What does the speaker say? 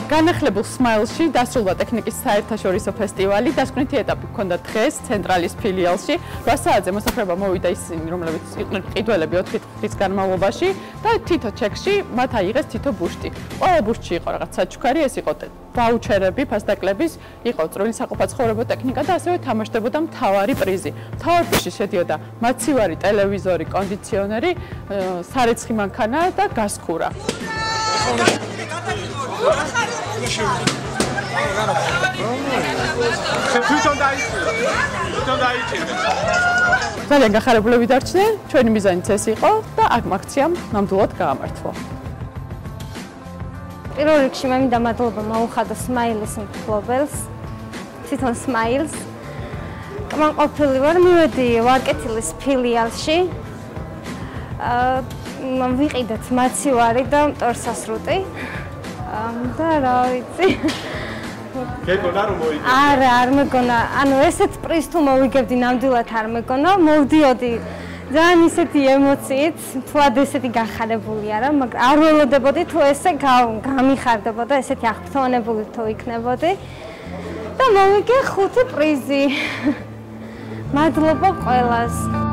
განახლებულ Smiles-ში დასრულდა ტექნიკის საერთაშორისო ფესტივალი, დასკვნითი ეტაპი ჰქონდა დღეს ცენტრალის ფილიალში. 8 საათზე მოსახლეობა მოვიდა ისინი, რომლებიც იყვნენ ყიდველები 4 დღის განმავლობაში და თითო ჩეკში მათ აიღეს თითო ბუშტი. ყველა ბუშტში იყო რაღაც საჩუქარი, ეს იყო ვაუჩერები, ფასდაკლების, იყო წვრილი საყოფაცხოვრებო ტექნიკა და ასევე თამაშდებოდა მთავარი პრიზი. მთავარ პრიზში შედიოდა მაცივარი ტელევიზორი, კონდიციონერი, სარეცხი მანქანა და გასქურა. ძალიან გახარებულები დარჩნენ, ჩვენი მიზანიც ეს იყო და აქციამ ნამდვილად გაამართლა. პირველ რიგში მე მინდა მადლობა მოუხადო Smiles მფლობელს, თვითონ Smiles. მან ყოფილი ვარ, მივედი ვარკეთილის ფილიალში. ვიყიდეთ მაცივარი და მტვერსასრუტი. და რა ვიცი. გეგონა რომ მოიგებდი? არა, არ მეგონა. ანუ ესეთ პრიზს თუ მოვიგებდი, ნამდვილად არ მეგონა. მოვდიოდი ძალიან ისეთი ემოციით, თვად ესეთი გახარებული არა, მაგრამ არ ველოდებოდი თუ ესე გამიხარდებოდა, ესეთი აღფრთოვანებული თუ იქნებოდი. და მოვიგე 5 პრიზი. მადლობა ყველას.